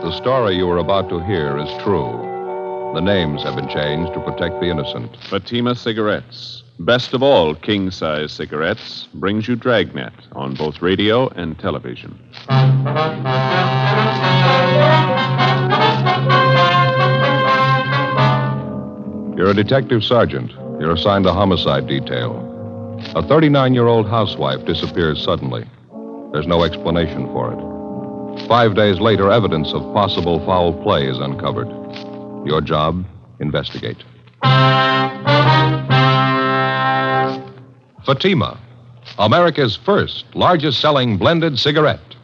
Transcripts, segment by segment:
the story you are about to hear is true. The names have been changed to protect the innocent. Fatima Cigarettes, best of all king-size cigarettes, brings you Dragnet on both radio and television. You're a detective sergeant. You're assigned a homicide detail. A 39-year-old housewife disappears suddenly. There's no explanation for it. 5 days later, evidence of possible foul play is uncovered. Your job, investigate. Fatima, America's first largest-selling blended cigarette.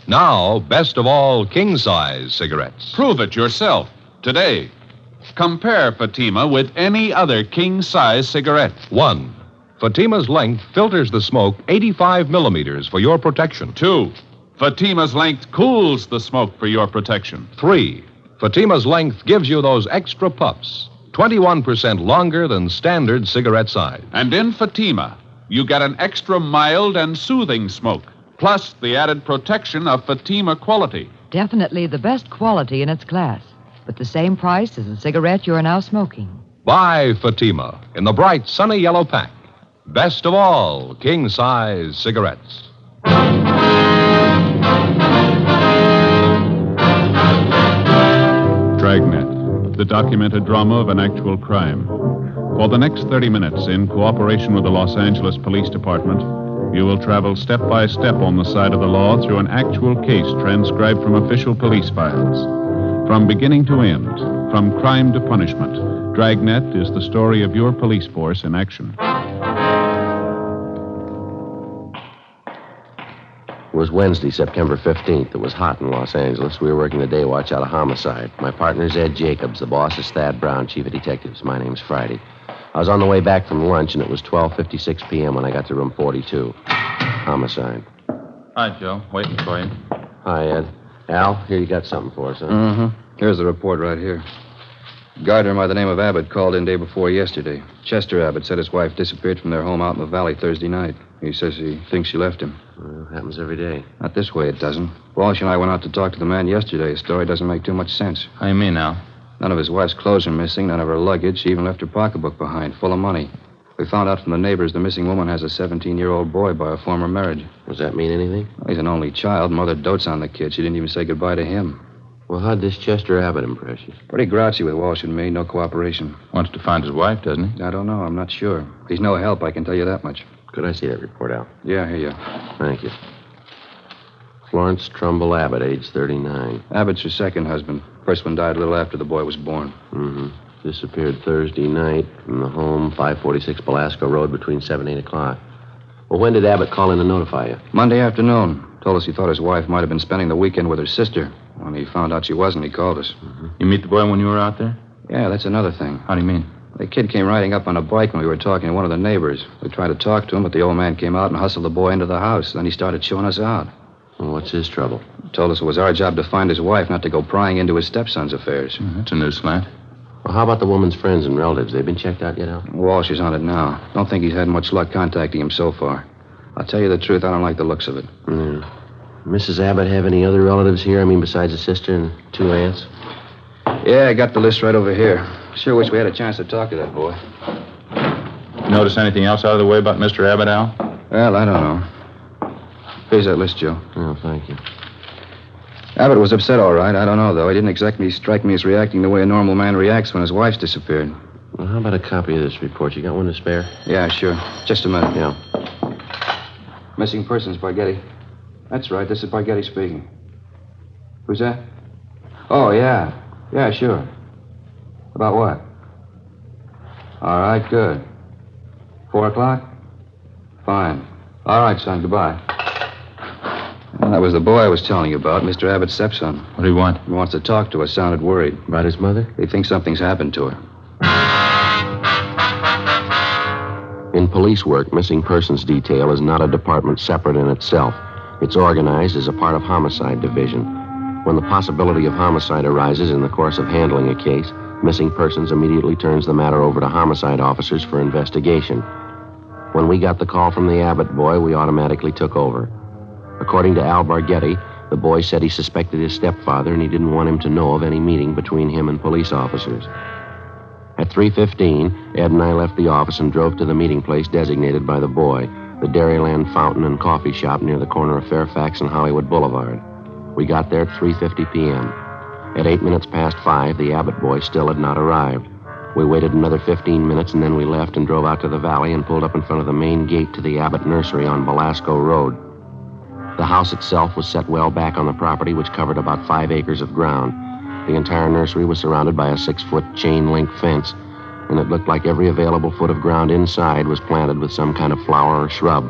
Now, best of all, king-size cigarettes. Prove it yourself today. Compare Fatima with any other king-size cigarette. 1. Fatima's length filters the smoke 85 millimeters for your protection. 2. Fatima's length cools the smoke for your protection. 3. Fatima's length gives you those extra puffs, 21% longer than standard cigarette size. And in Fatima, you get an extra mild and soothing smoke, plus the added protection of Fatima quality. Definitely the best quality in its class, but the same price as the cigarette you're now smoking. Buy Fatima in the bright, sunny yellow pack. Best of all, king-size cigarettes. Dragnet, the documented drama of an actual crime. For the next 30 minutes, in cooperation with the Los Angeles Police Department, you will travel step by step on the side of the law through an actual case transcribed from official police files. From beginning to end, from crime to punishment, Dragnet is the story of your police force in action. It was Wednesday, September 15th. It was hot in Los Angeles. We were working the day watch out of homicide. My partner's Ed Jacobs. The boss is Thad Brown, chief of detectives. My name's Friday. I was on the way back from lunch, and it was 12:56 p.m. when I got to room 42. Homicide. Hi, Joe. Waiting for you. Hi, Ed. Al, here you got something for us, huh? Mm-hmm. Here's the report right here. Gardener by the name of Abbott called in day before yesterday. Chester Abbott said his wife disappeared from their home out in the valley Thursday night. He says he thinks she left him. Well, happens every day. Not this way, it doesn't. Walsh and I went out to talk to the man yesterday. His story doesn't make too much sense. How you mean now? None of his wife's clothes are missing, none of her luggage. She even left her pocketbook behind, full of money. We found out from the neighbors the missing woman has a 17-year-old boy by a former marriage. Does that mean anything? Well, he's an only child. Mother dotes on the kid. She didn't even say goodbye to him. Well, how'd this Chester Abbott impress you? Pretty grouchy with Walsh and me. No cooperation. Wants to find his wife, doesn't he? I don't know. I'm not sure. He's no help, I can tell you that much. Could I see that report, Al? Yeah, here you. Thank you. Florence Trumbull Abbott, age 39. Abbott's her second husband. First one died a little after the boy was born. Mm-hmm. Disappeared Thursday night from the home, 546 Belasco Road, between 7 and 8 o'clock. Well, when did Abbott call in to notify you? Monday afternoon. Told us he thought his wife might have been spending the weekend with her sister. When he found out she wasn't, he called us. Mm-hmm. You meet the boy when you were out there? Yeah, that's another thing. How do you mean? The kid came riding up on a bike when we were talking to one of the neighbors. We tried to talk to him, but the old man came out and hustled the boy into the house. Then he started chewing us out. Well, what's his trouble? Told us it was our job to find his wife, not to go prying into his stepson's affairs. That's a new slant. Well, how about the woman's friends and relatives? They've been checked out yet, Al? Walsh is on it now. Don't think he's had much luck contacting him so far. I'll tell you the truth, I don't like the looks of it. Yeah. Mrs. Abbott have any other relatives here? I mean, besides a sister and 2 aunts? Yeah, I got the list right over here. Sure wish we had a chance to talk to that boy. Notice anything else out of the way about Mr. Abbott, Al? Well, I don't know. Here's that list, Joe. Oh, thank you. Abbott was upset, all right. I don't know, though. He didn't exactly strike me as reacting the way a normal man reacts when his wife's disappeared. Well, how about a copy of this report? You got one to spare? Yeah, sure. Just a minute. Yeah. Missing persons, Barghetti. That's right. This is Barghetti speaking. Who's that? Oh, yeah. Yeah, sure. About what? All right, good. 4 o'clock? Fine. All right, son. Goodbye. Well, that was the boy I was telling you about, Mr. Abbott's stepson. What do you want? He wants to talk to us. Sounded worried. About his mother? He thinks something's happened to her. In police work, missing persons detail is not a department separate in itself. It's organized as a part of homicide division. When the possibility of homicide arises in the course of handling a case, missing persons immediately turns the matter over to homicide officers for investigation. When we got the call from the Abbott boy, we automatically took over. According to Al Barghetti, The boy said he suspected his stepfather and he didn't want him to know of any meeting between him and police officers. At 3:15, Ed and I left the office and drove to the meeting place designated by the boy, the Dairyland Fountain and Coffee Shop near the corner of Fairfax and Hollywood Boulevard. We got there at 3:50 p.m. At 8 minutes past 5, the Abbott boy still had not arrived. We waited another 15 minutes, and then we left and drove out to the valley and pulled up in front of the main gate to the Abbott nursery on Belasco Road. The house itself was set well back on the property, which covered about 5 acres of ground. The entire nursery was surrounded by a 6-foot chain-link fence, and it looked like every available foot of ground inside was planted with some kind of flower or shrub.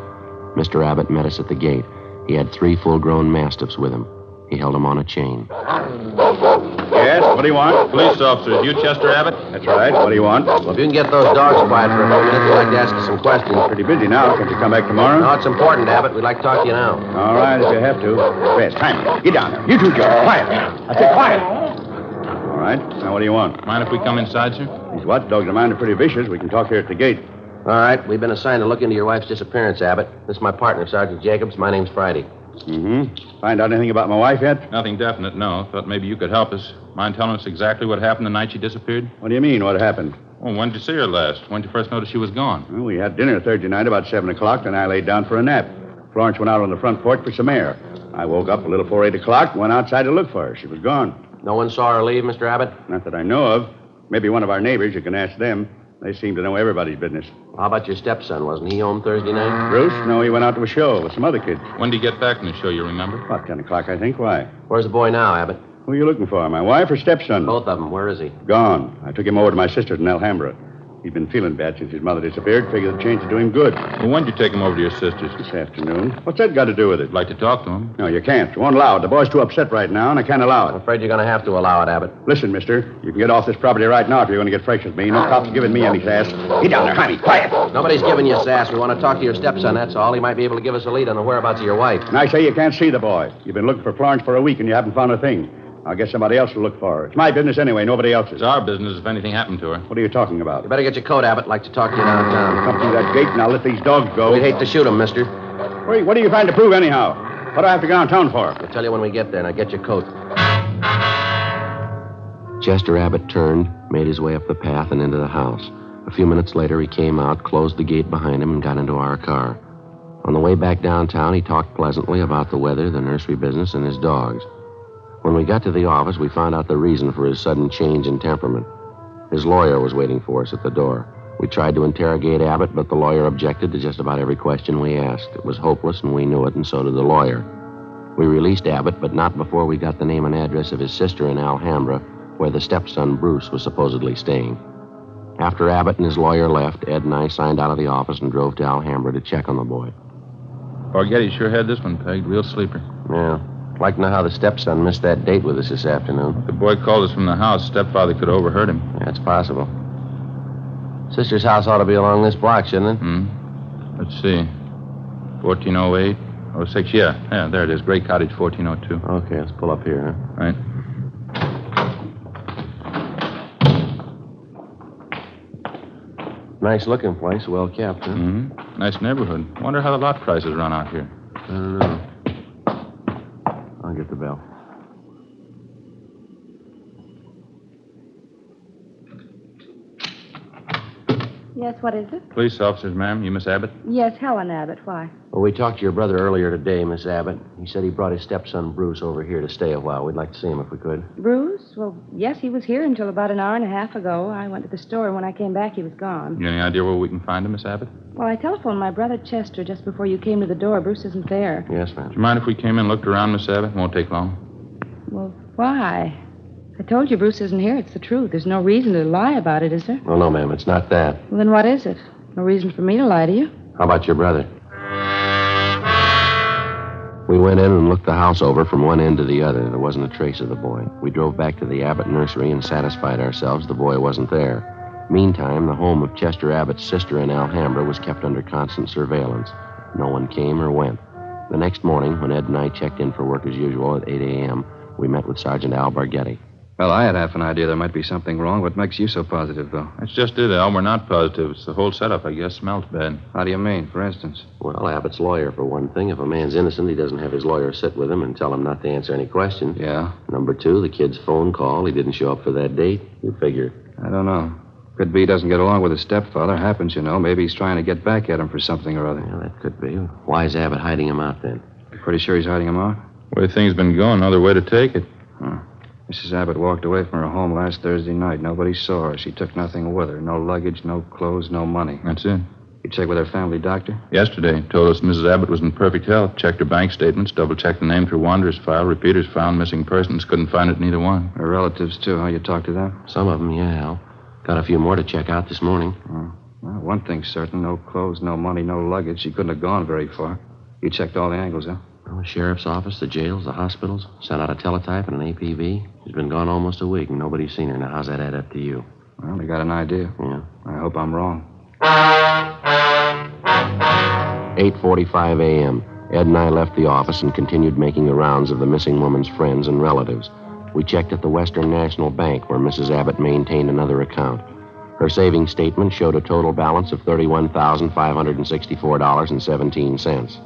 Mr. Abbott met us at the gate. He had 3 full-grown mastiffs with him. He held them on a chain. Yes, what do you want? Police officers, you Chester Abbott? That's right. What do you want? Well, if you can get those dogs quiet for a few minutes, we'd like to ask you some questions. Pretty busy now. Can't you come back tomorrow? No, it's important, Abbott. We'd like to talk to you now. All right, if you have to. Fast, time. Get down there. You two, Joe. Quiet. I said quiet. All right. Now, what do you want? Mind if we come inside, sir? These watchdogs of mine are pretty vicious. We can talk here at the gate. All right. We've been assigned to look into your wife's disappearance, Abbott. This is my partner, Sergeant Jacobs. My name's Friday. Mm-hmm. Find out anything about my wife yet? Nothing definite, no. Thought maybe you could help us. Mind telling us exactly what happened the night she disappeared? What do you mean, what happened? Well, when did you see her last? When did you first notice she was gone? Well, we had dinner Thursday night about 7 o'clock, then I laid down for a nap. Florence went out on the front porch for some air. I woke up a little before 8 o'clock and went outside to look for her. She was gone. No one saw her leave, Mr. Abbott? Not that I know of. Maybe one of our neighbors. You can ask them. They seem to know everybody's business. How about your stepson? Wasn't he home Thursday night? Bruce? No, he went out to a show with some other kids. When did he get back from the show, you remember? About 10 o'clock, I think. Why? Where's the boy now, Abbott? Who are you looking for, my wife or stepson? Both of them. Where is he? Gone. I took him over to my sister's in Alhambra. He'd been feeling bad since his mother disappeared. Figured the change would do him good. Well, when did you take him over to your sister's? This afternoon. What's that got to do with it? I'd like to talk to him. No, you can't. You won't allow it. The boy's too upset right now, and I can't allow I'm it. afraid you're going to have to allow it, Abbott. Listen, mister. You can get off this property right now if you're going to get fresh with me. No cops giving me any sass. Get down there, honey. Quiet. Nobody's giving you sass. We want to talk to your stepson, that's all. He might be able to give us a lead on the whereabouts of your wife. And I say you can't see the boy. You've been looking for Florence for a week, and you haven't found a thing. I'll get somebody else to look for her. It's my business anyway, nobody else's. It's our business if anything happened to her. What are you talking about? You better get your coat, Abbott. I'd like to talk to you downtown. Come through that gate, and I'll let these dogs go. We'd hate to shoot him, mister. What are you trying to prove, anyhow? What do I have to go downtown for? I'll tell you when we get there. Now get your coat. Chester Abbott turned, made his way up the path and into the house. A few minutes later, he came out, closed the gate behind him, and got into our car. On the way back downtown, he talked pleasantly about the weather, the nursery business, and his dogs. When we got to the office, we found out the reason for his sudden change in temperament. His lawyer was waiting for us at the door. We tried to interrogate Abbott, but the lawyer objected to just about every question we asked. It was hopeless, and we knew it, and so did the lawyer. We released Abbott, but not before we got the name and address of his sister in Alhambra, where the stepson, Bruce, was supposedly staying. After Abbott and his lawyer left, Ed and I signed out of the office and drove to Alhambra to check on the boy. Forget sure had this one pegged. Real sleeper. Yeah. I'd like to know how the stepson missed that date with us this afternoon. The boy called us from the house. Stepfather could have overheard him. Yeah, it's possible. Sister's house ought to be along this block, shouldn't it? Let's see. 1408. 06. Yeah, there it is. Gray Cottage, 1402. Okay, let's pull up here, huh? Right. Nice looking place, well kept, huh? Mm-hmm. Nice neighborhood. Wonder how the lot prices run out here. I don't know. I'll get the bell. Yes, what is it? Police officers, ma'am. You Miss Abbott? Yes, Helen Abbott. Why? Well, we talked to your brother earlier today, Miss Abbott. He said he brought his stepson, Bruce, over here to stay a while. We'd like to see him if we could. Bruce? Well, yes, he was here until about an hour and a half ago. I went to the store, and when I came back, he was gone. You any idea where we can find him, Miss Abbott? Well, I telephoned my brother Chester just before you came to the door. Bruce isn't there. Yes, ma'am. Do you mind if we came in and looked around, Miss Abbott? Won't take long. Well, why? I told you Bruce isn't here. It's the truth. There's no reason to lie about it, is there? Well, no, ma'am. It's not that. Well, then what is it? No reason for me to lie to you. How about your brother? We went in and looked the house over from one end to the other. There wasn't a trace of the boy. We drove back to the Abbott nursery and satisfied ourselves the boy wasn't there. Meantime, the home of Chester Abbott's sister in Alhambra was kept under constant surveillance. No one came or went. The next morning, when Ed and I checked in for work as usual at 8 a.m., we met with Sergeant Al Barghetti. Well, I had half an idea there might be something wrong. What makes you so positive, though? That's just it, Al. We're not positive. It's the whole setup, I guess. Smells bad. How do you mean, for instance? Well, Abbott's lawyer, for one thing. If a man's innocent, he doesn't have his lawyer sit with him and tell him not to answer any questions. Yeah? Number two, the kid's phone call. He didn't show up for that date. You figure. I don't know. Could be he doesn't get along with his stepfather. Happens, you know. Maybe he's trying to get back at him for something or other. Yeah, that could be. Why is Abbott hiding him out, then? Pretty sure he's hiding him out? The way things been going, no other way to take it. Huh. Mrs. Abbott walked away from her home last Thursday night. Nobody saw her. She took nothing with her. No luggage, no clothes, no money. That's it. You checked with her family doctor? Yesterday, told us Mrs. Abbott was in perfect health. Checked her bank statements, double-checked the name through Wanderer's file. Repeaters found missing persons. Couldn't find it in either one. Her relatives, too, huh? You talked to them? Some of them, yeah, Al. Got a few more to check out this morning. Oh. Well, one thing's certain. No clothes, no money, no luggage. She couldn't have gone very far. You checked all the angles, huh? Well, the sheriff's office, the jails, the hospitals. Sent out a teletype and an APV. She's been gone almost a week, and nobody's seen her. Now, how's that add up to you? Well, we got an idea. Yeah. I hope I'm wrong. 8:45 a.m. Ed and I left the office and continued making the rounds of the missing woman's friends and relatives. We checked at the Western National Bank, where Mrs. Abbott maintained another account. Her savings statement showed a total balance of $31,564.17.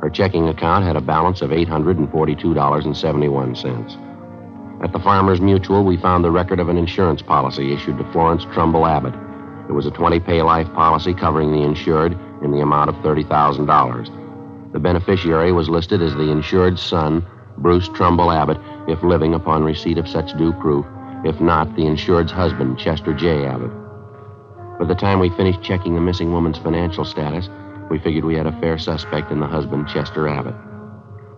Her checking account had a balance of $842.71. At the Farmers Mutual, we found the record of an insurance policy issued to Florence Trumbull Abbott. It was a 20-pay life policy covering the insured in the amount of $30,000. The beneficiary was listed as the insured's son, Bruce Trumbull Abbott, if living upon receipt of such due proof. If not, the insured's husband, Chester J. Abbott. By the time we finished checking the missing woman's financial status, we figured we had a fair suspect in the husband, Chester Abbott.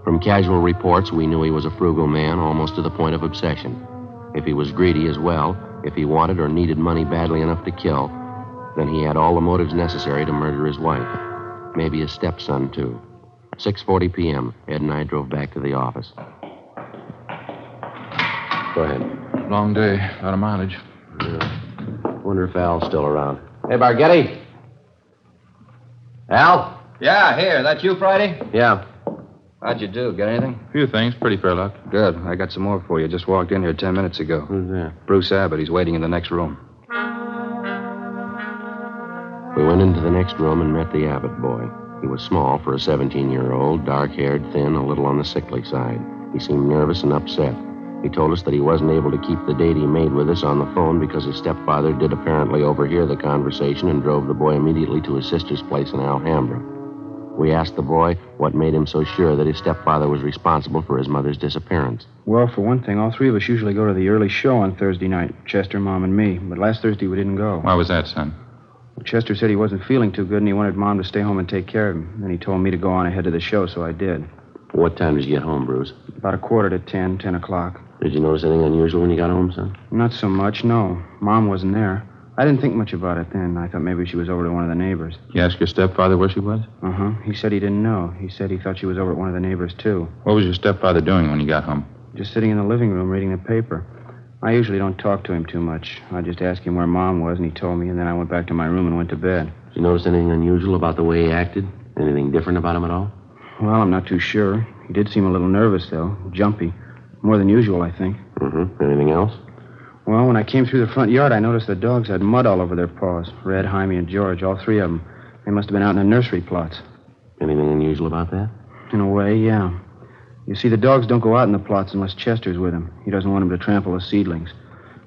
From casual reports, we knew he was a frugal man, almost to the point of obsession. If he was greedy as well, if he wanted or needed money badly enough to kill, then he had all the motives necessary to murder his wife. Maybe his stepson, too. 6:40 p.m., Ed and I drove back to the office. Go ahead. Long day. A lot of mileage. Wonder if Al's still around. Hey, Bargetti. Al? Yeah, here. That you, Friday? Yeah. How'd you do? Get anything? A few things. Pretty fair luck. Good. I got some more for you. Just walked in here 10 minutes ago. Who's that? Bruce Abbott. He's waiting in the next room. We went into the next room and met the Abbott boy. He was small for a 17-year-old, dark-haired, thin, a little on the sickly side. He seemed nervous and upset. He told us that he wasn't able to keep the date he made with us on the phone because his stepfather did apparently overhear the conversation and drove the boy immediately to his sister's place in Alhambra. We asked the boy what made him so sure that his stepfather was responsible for his mother's disappearance. Well, for one thing, all three of us usually go to the early show on Thursday night, Chester, Mom, and me. But last Thursday we didn't go. Why was that, son? Chester said he wasn't feeling too good and he wanted Mom to stay home and take care of him. Then he told me to go on ahead to the show, so I did. What time did you get home, Bruce? About 10:15, 10 o'clock. Did you notice anything unusual when you got home, son? Not so much, no. Mom wasn't there. I didn't think much about it then. I thought maybe she was over to one of the neighbors. You asked your stepfather where she was? Uh-huh. He said he didn't know. He said he thought she was over at one of the neighbors, too. What was your stepfather doing when you got home? Just sitting in the living room reading the paper. I usually don't talk to him too much. I just asked him where Mom was, and he told me, and then I went back to my room and went to bed. Did you notice anything unusual about the way he acted? Anything different about him at all? Well, I'm not too sure. He did seem a little nervous, though. Jumpy. More than usual, I think. Mm-hmm. Anything else? Well, when I came through the front yard, I noticed the dogs had mud all over their paws. Red, Jaime, and George, all three of them. They must have been out in the nursery plots. Anything unusual about that? In a way, yeah. You see, the dogs don't go out in the plots unless Chester's with them. He doesn't want them to trample the seedlings.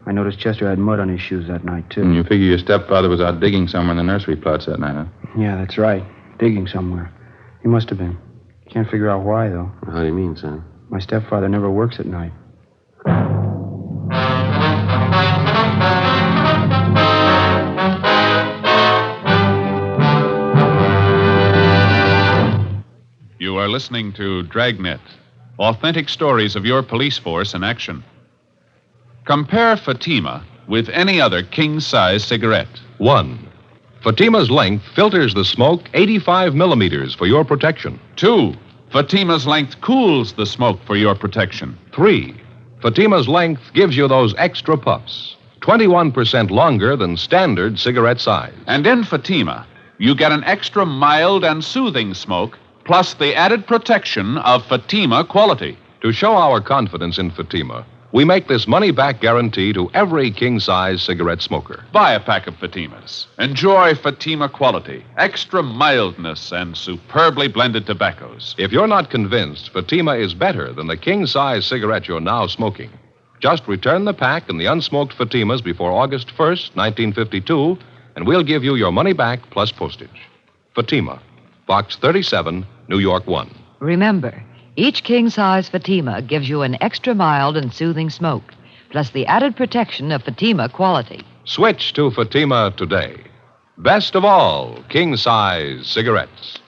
I noticed Chester had mud on his shoes that night, too. And you figure your stepfather was out digging somewhere in the nursery plots that night, huh? Yeah, that's right. Digging somewhere. He must have been. Can't figure out why, though. How do you mean, son? My stepfather never works at night. You are listening to Dragnet, authentic stories of your police force in action. Compare Fatima with any other king-size cigarette. 1. Fatima's length filters the smoke 85 millimeters for your protection. 2. Fatima's length cools the smoke for your protection. 3. Fatima's length gives you those extra puffs, 21% longer than standard cigarette size. And in Fatima, you get an extra mild and soothing smoke, plus the added protection of Fatima quality. To show our confidence in Fatima, We make this money-back guarantee to every king-size cigarette smoker. Buy a pack of Fatimas. Enjoy Fatima quality, extra mildness, and superbly blended tobaccos. If you're not convinced Fatima is better than the king-size cigarette you're now smoking, just return the pack and the unsmoked Fatimas before August 1st, 1952, and we'll give you your money back plus postage. Fatima, Box 37, New York 1. Remember, each king-size Fatima gives you an extra mild and soothing smoke, plus the added protection of Fatima quality. Switch to Fatima today. Best of all, king-size cigarettes.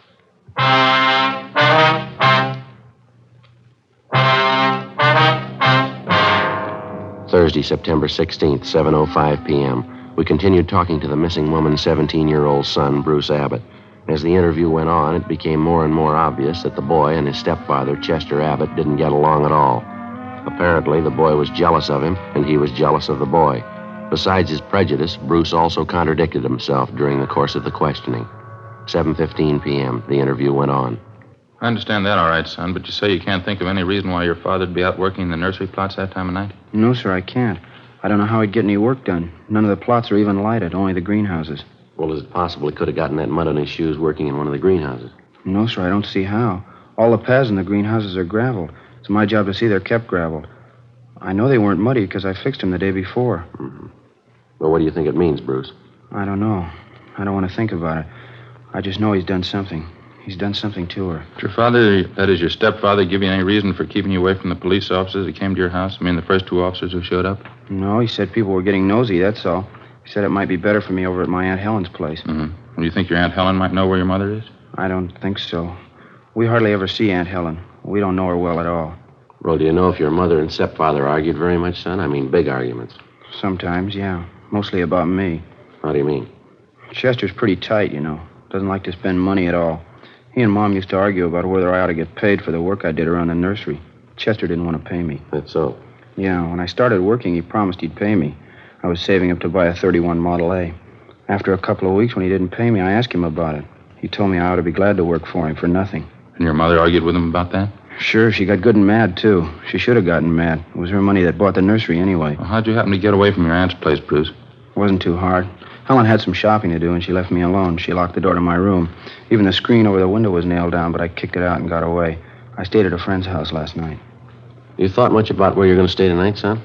Thursday, September 16th, 7:05 p.m. We continued talking to the missing woman's 17-year-old son, Bruce Abbott. As the interview went on, it became more and more obvious that the boy and his stepfather, Chester Abbott, didn't get along at all. Apparently, the boy was jealous of him, and he was jealous of the boy. Besides his prejudice, Bruce also contradicted himself during the course of the questioning. 7:15 p.m., the interview went on. I understand that all right, son, but you say you can't think of any reason why your father'd be out working in the nursery plots that time of night? No, sir, I can't. I don't know how he'd get any work done. None of the plots are even lighted, only the greenhouses. Well, is it possible he could have gotten that mud on his shoes working in one of the greenhouses? No, sir, I don't see how. All the paths in the greenhouses are graveled. It's my job to see they're kept graveled. I know they weren't muddy because I fixed them the day before. Mm-hmm. Well, what do you think it means, Bruce? I don't know. I don't want to think about it. I just know he's done something. He's done something to her. Did your father, that is your stepfather, give you any reason for keeping you away from the police officers that came to your house? I mean, the first two officers who showed up? No, he said people were getting nosy, that's all. He said it might be better for me over at my Aunt Helen's place. Mm-hmm. Well, do you think your Aunt Helen might know where your mother is? I don't think so. We hardly ever see Aunt Helen. We don't know her well at all. Well, do you know if your mother and stepfather argued very much, son? I mean, big arguments. Sometimes, yeah. Mostly about me. How do you mean? Chester's pretty tight, you know. Doesn't like to spend money at all. He and Mom used to argue about whether I ought to get paid for the work I did around the nursery. Chester didn't want to pay me. That's so? Yeah, when I started working, he promised he'd pay me. I was saving up to buy a 31 Model A. After a couple of weeks, when he didn't pay me, I asked him about it. He told me I ought to be glad to work for him for nothing. And your mother argued with him about that? Sure, she got good and mad, too. She should have gotten mad. It was her money that bought the nursery anyway. Well, how'd you happen to get away from your aunt's place, Bruce? It wasn't too hard. Helen had some shopping to do, and she left me alone. She locked the door to my room. Even the screen over the window was nailed down, but I kicked it out and got away. I stayed at a friend's house last night. You thought much about where you're going to stay tonight, son?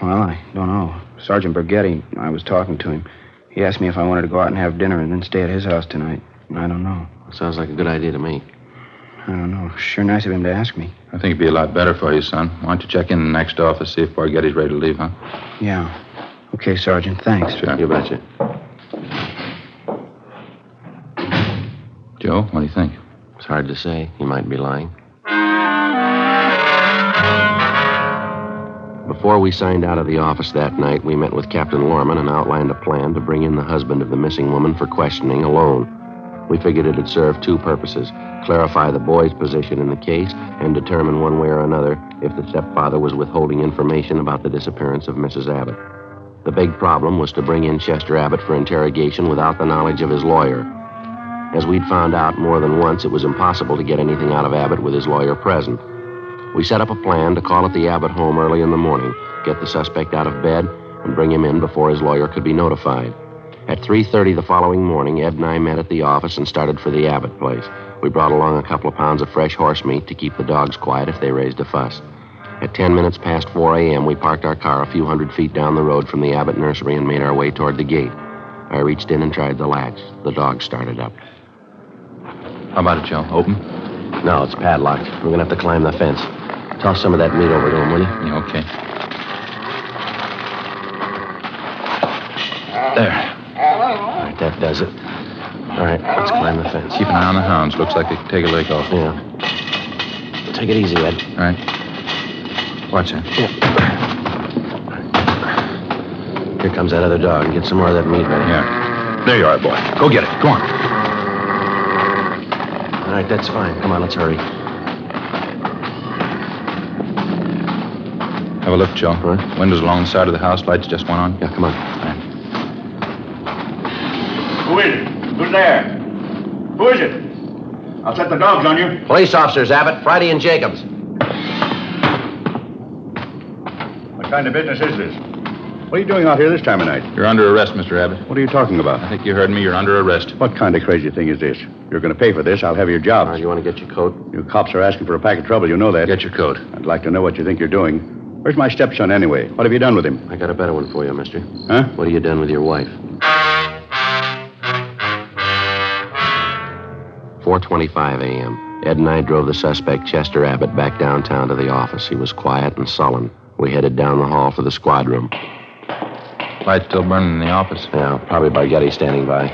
Well, I don't know. Sergeant Borghetti, I was talking to him. He asked me if I wanted to go out and have dinner and then stay at his house tonight. I don't know. Sounds like a good idea to me. I don't know. Sure nice of him to ask me. I think it'd be a lot better for you, son. Why don't you check in the next office, see if Borghetti's ready to leave, huh? Yeah. Okay, Sergeant. Thanks. Sure. You betcha. Joe, what do you think? It's hard to say. He might be lying. Before we signed out of the office that night, we met with Captain Lorman and outlined a plan to bring in the husband of the missing woman for questioning alone. We figured it'd serve two purposes: clarify the boy's position in the case and determine one way or another if the stepfather was withholding information about the disappearance of Mrs. Abbott. The big problem was to bring in Chester Abbott for interrogation without the knowledge of his lawyer. As we'd found out more than once, it was impossible to get anything out of Abbott with his lawyer present. We set up a plan to call at the Abbott home early in the morning, get the suspect out of bed, and bring him in before his lawyer could be notified. At 3:30 the following morning, Ed and I met at the office and started for the Abbott place. We brought along a couple of pounds of fresh horse meat to keep the dogs quiet if they raised a fuss. At 10 minutes past 4 a.m., we parked our car a few hundred feet down the road from the Abbott nursery and made our way toward the gate. I reached in and tried the latch. The dogs started up. How about it, Joe? Open? No, it's padlocked. We're going to have to climb the fence. Toss some of that meat over to him, will you? Yeah, okay. There. All right, that does it. All right, let's climb the fence. Keep an eye on the hounds. Looks like they could take a leg off. Yeah. Take it easy, Ed. All right. Watch that. Yeah. Here comes that other dog. Get some more of that meat ready. Yeah. There you are, boy. Go get it. Go on. All right, that's fine. Come on, let's hurry. Have a look, Joe. Huh? Windows along the side of the house. Lights just went on. Yeah, come on. All right. Who is it? Who's there? Who is it? I'll set the dogs on you. Police officers, Abbott. Friday and Jacobs. kind of business is this? What are you doing out here this time of night? You're under arrest, Mr. Abbott. What are you talking about? I think you heard me. You're under arrest. What kind of crazy thing is this? You're going to pay for this. I'll have your job. You want to get your coat? You cops are asking for a pack of trouble. You know that. Get your coat. I'd like to know what you think you're doing. Where's my stepson, anyway? What have you done with him? I got a better one for you, mister. Huh? What have you done with your wife? 4:25 a.m. Ed and I drove the suspect, Chester Abbott, back downtown to the office. He was quiet and sullen. We headed down the hall for the squad room. Light still burning in the office. Yeah, probably Bargetti standing by.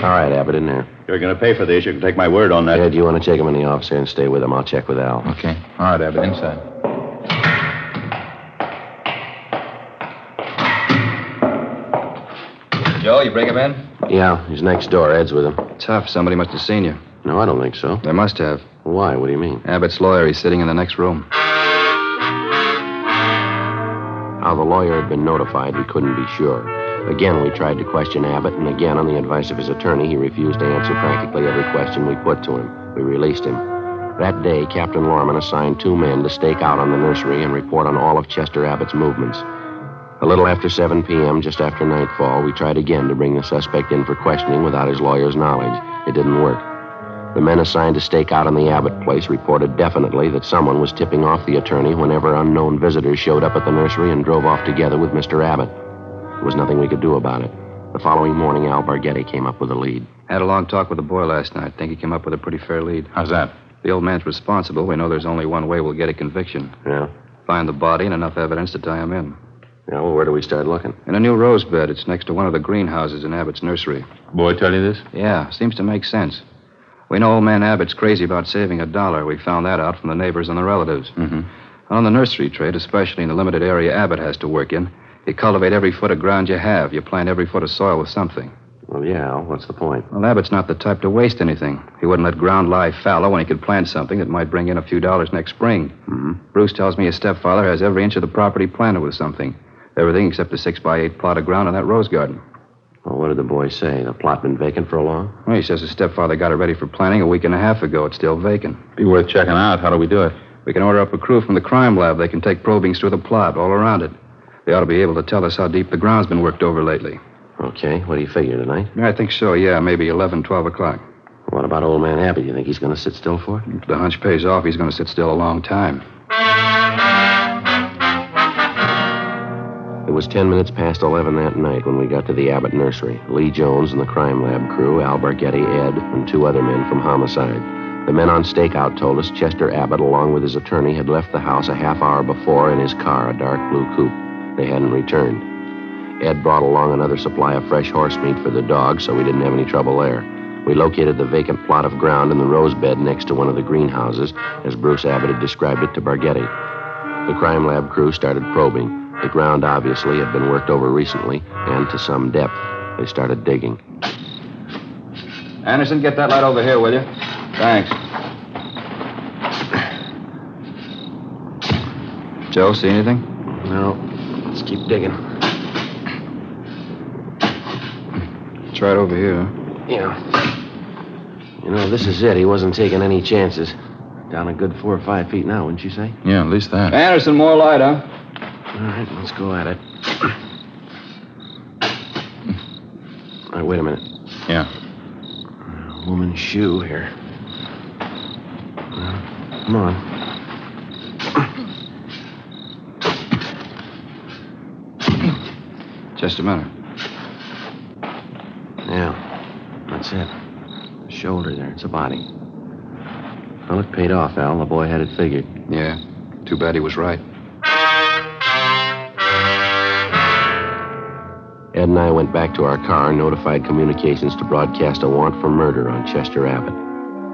All right, Abbott, in there. You're going to pay for this. You can take my word on that. Ed, you want to take him in the office here and stay with him? I'll check with Al. Okay. All right, Abbott, inside. Joe, you bring him in? Yeah, he's next door. Ed's with him. Tough. Somebody must have seen you. No, I don't think so. They must have. Why? What do you mean? Abbott's lawyer. He's sitting in the next room. How the lawyer had been notified, we couldn't be sure. Again, we tried to question Abbott, and again, on the advice of his attorney, he refused to answer practically every question we put to him. We released him. That day, Captain Lorman assigned 2 men to stake out on the nursery and report on all of Chester Abbott's movements. A little after 7 p.m., just after nightfall, we tried again to bring the suspect in for questioning without his lawyer's knowledge. It didn't work. The men assigned to stake out on the Abbott place reported definitely that someone was tipping off the attorney whenever unknown visitors showed up at the nursery and drove off together with Mr. Abbott. There was nothing we could do about it. The following morning, Al Bargetti came up with a lead. Had a long talk with the boy last night. Think he came up with a pretty fair lead. How's that? The old man's responsible. We know there's only one way we'll get a conviction. Yeah? Find the body and enough evidence to tie him in. Yeah, well, where do we start looking? In a new rose bed. It's next to one of the greenhouses in Abbott's nursery. Boy tell you this? Yeah, seems to make sense. We know old man Abbott's crazy about saving $1. We found that out from the neighbors and the relatives. Mm-hmm. On the nursery trade, especially in the limited area Abbott has to work in, you cultivate every foot of ground you have. You plant every foot of soil with something. Well, yeah, Al, what's the point? Well, Abbott's not the type to waste anything. He wouldn't let ground lie fallow when he could plant something that might bring in a few dollars next spring. Mm-hmm. Bruce tells me his stepfather has every inch of the property planted with something. Everything except a 6x8 plot of ground in that rose garden. Well, what did the boy say? The plot been vacant for a long? Well, he says his stepfather got it ready for planting a week and a half ago. It's still vacant. Be worth checking out. How do we do it? We can order up a crew from the crime lab. They can take probings through the plot, all around it. They ought to be able to tell us how deep the ground's been worked over lately. Okay, what do you figure, tonight? I think so, yeah. Maybe 11, 12 o'clock. What about old man Abbott? You think he's going to sit still for it? If the hunch pays off, he's going to sit still a long time. It was 10 minutes past 11 that night when we got to the Abbott nursery. Lee Jones and the crime lab crew, Al Bargetti, Ed, and 2 other men from homicide. The men on stakeout told us Chester Abbott, along with his attorney, had left the house a half hour before in his car, a dark blue coupe. They hadn't returned. Ed brought along another supply of fresh horse meat for the dog, so we didn't have any trouble there. We located the vacant plot of ground in the rose bed next to one of the greenhouses, as Bruce Abbott had described it to Bargetti. The crime lab crew started probing. The ground obviously had been worked over recently, and to some depth. They started digging. Anderson, get that light over here, will you? Thanks. Joe, see anything? No. Let's keep digging. Try it over here, huh? Yeah. You know, this is it. He wasn't taking any chances. Down a good 4 or 5 feet now, wouldn't you say? Yeah, at least that. Anderson, more light, huh? All right, let's go at it. All right, wait a minute. Yeah. Woman's shoe here. Come on. Just a minute. Yeah, that's it. The shoulder there. It's a body. Well, it paid off, Al. The boy had it figured. Yeah. Too bad he was right. Ed and I went back to our car and notified communications to broadcast a warrant for murder on Chester Abbott.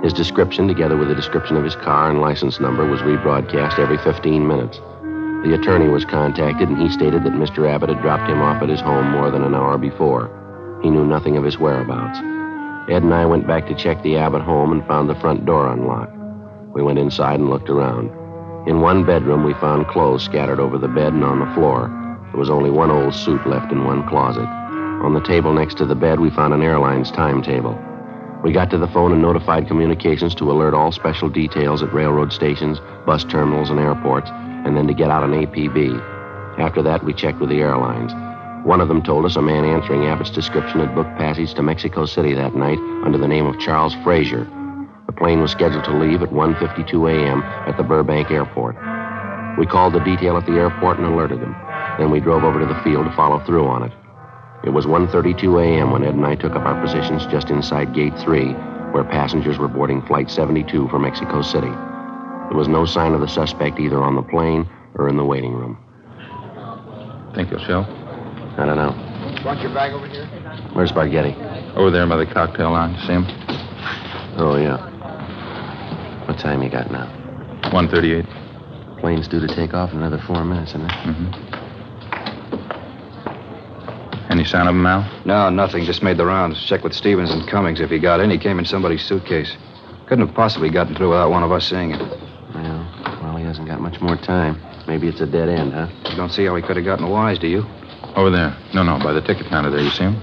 His description, together with a description of his car and license number, was rebroadcast every 15 minutes. The attorney was contacted, and he stated that Mr. Abbott had dropped him off at his home more than an hour before. He knew nothing of his whereabouts. Ed and I went back to check the Abbott home and found the front door unlocked. We went inside and looked around. In one bedroom, we found clothes scattered over the bed and on the floor. There was only one old suit left in one closet. On the table next to the bed, we found an airline's timetable. We got to the phone and notified communications to alert all special details at railroad stations, bus terminals, and airports, and then to get out an APB. After that, we checked with the airlines. One of them told us a man answering Abbott's description had booked passage to Mexico City that night under the name of Charles Frazier. The plane was scheduled to leave at 1:52 a.m. at the Burbank Airport. We called the detail at the airport and alerted them. Then we drove over to the field to follow through on it. It was 1:32 a.m. when Ed and I took up our positions just inside Gate 3, where passengers were boarding Flight 72 for Mexico City. There was no sign of the suspect either on the plane or in the waiting room. Think he'll show? I don't know. Want your bag over here? Where's Spaghetti? Over there by the cocktail lounge. See him? Oh, yeah. What time you got now? 1:38. Plane's due to take off in another 4 minutes, isn't it? Mm-hmm. Any sign of him, Al? No, nothing. Just made the rounds. Checked with Stevens and Cummings. If he got in, he came in somebody's suitcase. Couldn't have possibly gotten through without one of us seeing it. Well, he hasn't got much more time. Maybe it's a dead end, huh? You don't see how he could have gotten wise, do you? Over there. No, by the ticket counter there. You see him?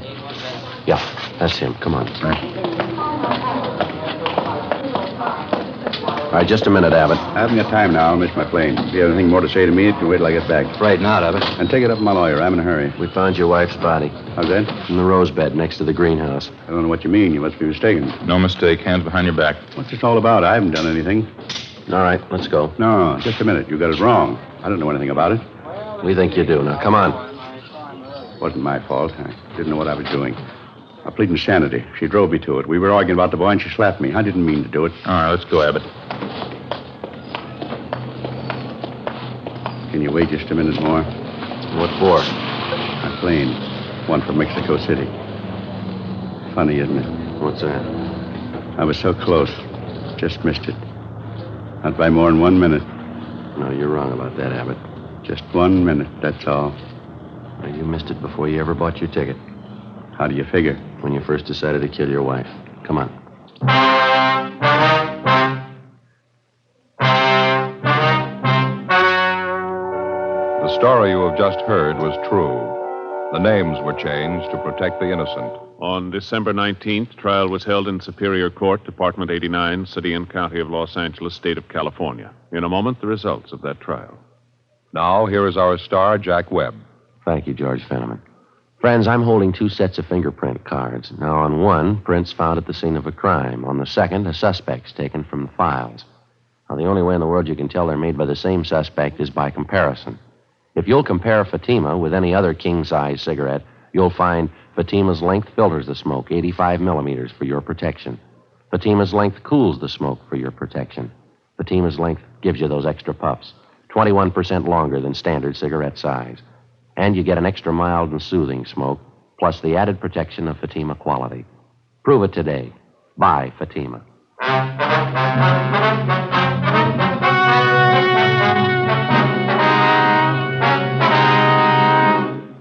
Yeah, that's him. Come on. Right. All right, just a minute, Abbott. I haven't got time now. I'll miss my plane. If you have anything more to say to me, you can wait till I get back. Afraid not, Abbott. And take it up with my lawyer. I'm in a hurry. We found your wife's body How's that? in the rose bed next to the greenhouse. I don't know what you mean. You must be mistaken. No mistake. Hands behind your back. What's this all about? I haven't done anything. All right, let's go. No, just a minute. You got it wrong. I don't know anything about it. We think you do. Now, come on. Wasn't my fault. I didn't know what I was doing. I plead insanity. She drove me to it. We were arguing about the boy, and she slapped me. I didn't mean to do it. All right, let's go, Abbott. Can you wait just a minute more? What for? My plane. One for Mexico City. Funny, isn't it? What's that? I was so close. Just missed it. Not by more than 1 minute. No, you're wrong about that, Abbott. Just 1 minute, that's all. Well, you missed it before you ever bought your ticket. How do you figure? When you first decided to kill your wife. Come on. The story you have just heard was true. The names were changed to protect the innocent. On December 19th, trial was held in Superior Court, Department 89, City and County of Los Angeles, State of California. In a moment, the results of that trial. Now, here is our star, Jack Webb. Thank you, George Fenneman. Friends, I'm holding 2 sets of fingerprint cards. Now, on one, prints found at the scene of a crime. On the second, a suspect's taken from the files. Now, the only way in the world you can tell they're made by the same suspect is by comparison. If you'll compare Fatima with any other king-size cigarette, you'll find Fatima's length filters the smoke 85 millimeters for your protection. Fatima's length cools the smoke for your protection. Fatima's length gives you those extra puffs, 21% longer than standard cigarette size. And you get an extra mild and soothing smoke, plus the added protection of Fatima quality. Prove it today. Buy Fatima.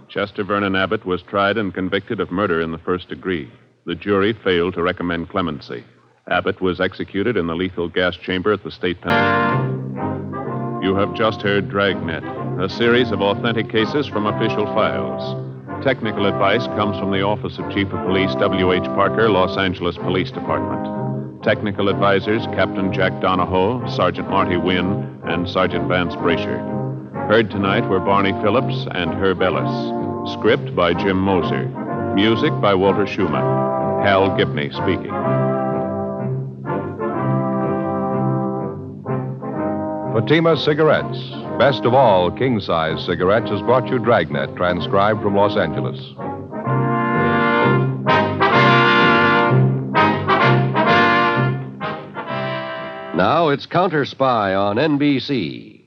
Chester Vernon Abbott was tried and convicted of murder in the first degree. The jury failed to recommend clemency. Abbott was executed in the lethal gas chamber at the state penitentiary. You have just heard Dragnet, a series of authentic cases from official files. Technical advice comes from the Office of Chief of Police W.H. Parker, Los Angeles Police Department. Technical advisors Captain Jack Donahoe, Sergeant Marty Wynn, and Sergeant Vance Brasher. Heard tonight were Barney Phillips and Herb Ellis. Script by Jim Moser. Music by Walter Schumann. Hal Gibney speaking. Fatima Cigarettes, best of all king-size cigarettes, has brought you Dragnet, transcribed from Los Angeles. Now it's Counter Spy on NBC.